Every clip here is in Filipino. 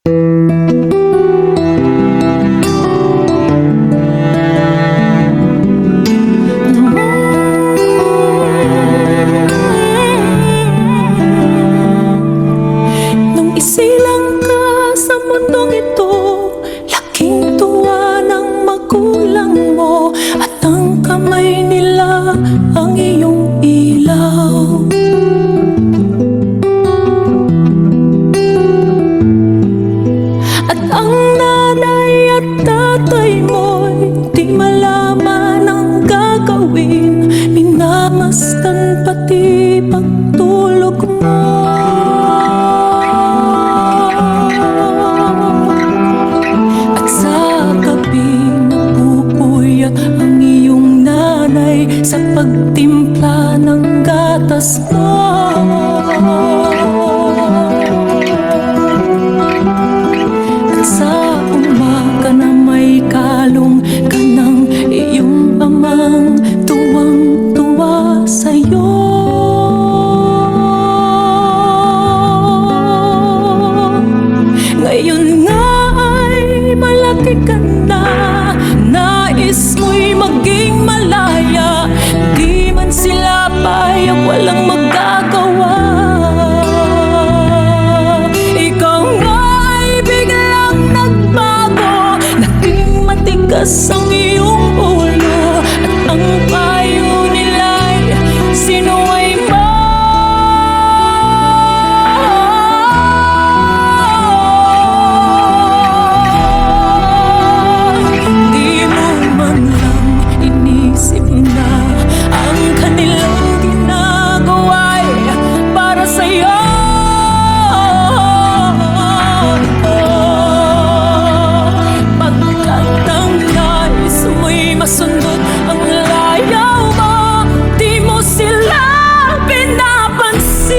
Nung isilang ka sa mundong ito, laking tuwa ng magulang mo, at ang kamay nila ang iyong ilaw. At ang nanay at tatay mo'y di malaman ang gagawin, minamasdan pati pagtulog mo. At sa gabi napupuyat ang iyong nanay sa pagtimpla ng gatas mo. At sa umaga na may kalong ka ng iyong amang tuwang-tuwa sa'yo. Ngayon nga ay malaki ka na, nais mo'y maging malaya, di man sila payag, walang magagawa. Ikaw nga ay biglang nagbago, naging matigas ang iyong ulo, at ang payo nila'y sinuway mo. Di mo man lang inisip na ang kanilang ginagawa'y para sa'yo. Pagkat ang nais mo'y masundot ang layaw mo, di mo sila pinapansin.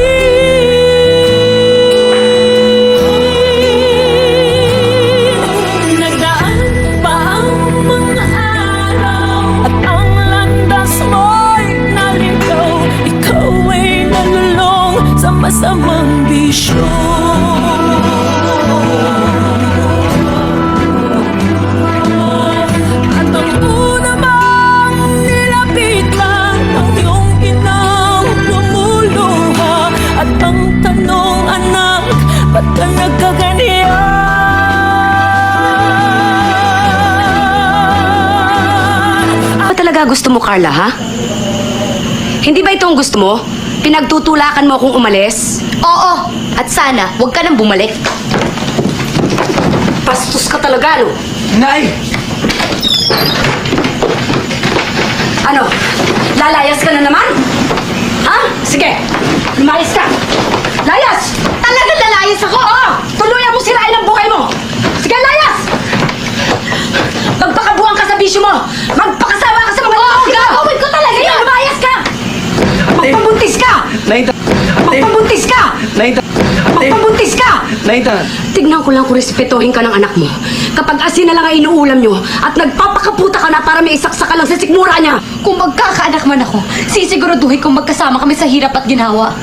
Nagdaan pa ang mga araw, at ang landas mo'y nalitaw, ikaw ay nalulong sa masamang bisyo. At ang una mong nilapitan ang iyong inang lumuluha, at ang tanong, anak, ba't ka nagkaganyan? Ano talaga gusto mo, Carla, ha? Hindi ba ito ang gusto mo? Pinagtutulakan mo akong umalis? Oo, at sana huwag ka nang bumalik. Bastos ka talaga, no? Nay! Ano? Lalayas ka na naman? Ha? Sige, lumayas ka. Layas! Talagang lalayas ako! Oo! Tuluyan mo sirain ang buhay mo! Sige, layas! Magpakabuhan ka sa bisyo mo! Magpakasawa ka sa mga tao! Gagawin ko talaga Sige, yun! lumayas ka! Magpabuntis ka! Nay! Magpabuntis ka! Nay! Magpabuntis ka! Nay! Tignan ko lang kung respetuhin ka ng anak mo. Kapag asin na lang ang inuulam nyo at nagpapakaputa ka na para may isaksa ka lang sa sikmura niya. Kung magkakaanak man ako, sisiguraduhin kong magkasama kami sa hirap at ginawa.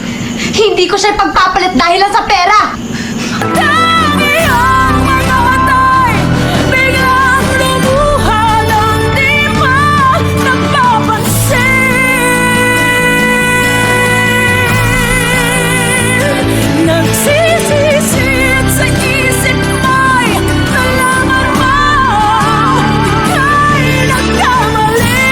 Hindi ko siya pagpapalit dahil lang sa pera! Ang iyong mga matay biglang lumuha ng di pa napapansin. Nagsisisit sa isip mo'y nalaman mo ika'y nagkamali.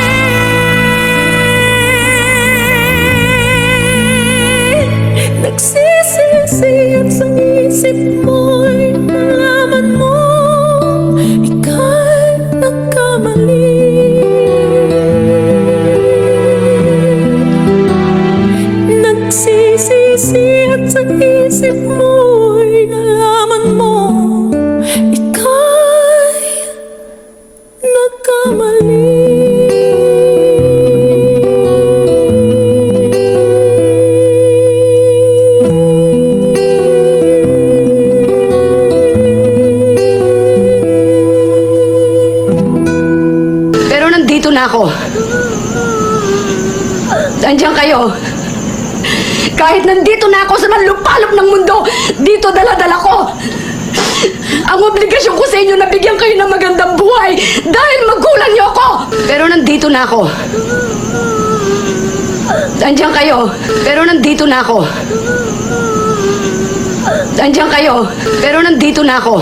Nagsisisit sa isip mo'y nalaman mo ika'y nagkamali. Nagsisisit sa isip mo'y nalaman mo ika'y nagkamali. Pero nandito na ako. Andiyan kayo. Kahit nandito na ako sa manlupalop ng mundo, dito dala-dala ko. Ang obligasyon ko sa inyo na bigyan kayo ng magandang buhay dahil magulang niyo ako! Pero nandito na ako. Andiyan kayo. Pero nandito na ako. Andiyan kayo. Pero nandito na ako.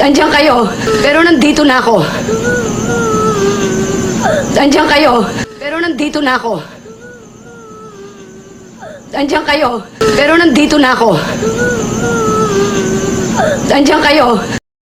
Andiyan kayo. Pero nandito na ako. Andiyan kayo. Pero nandito na ako. Andiyan kayo. Pero nandito na ako. Andiyan kayo.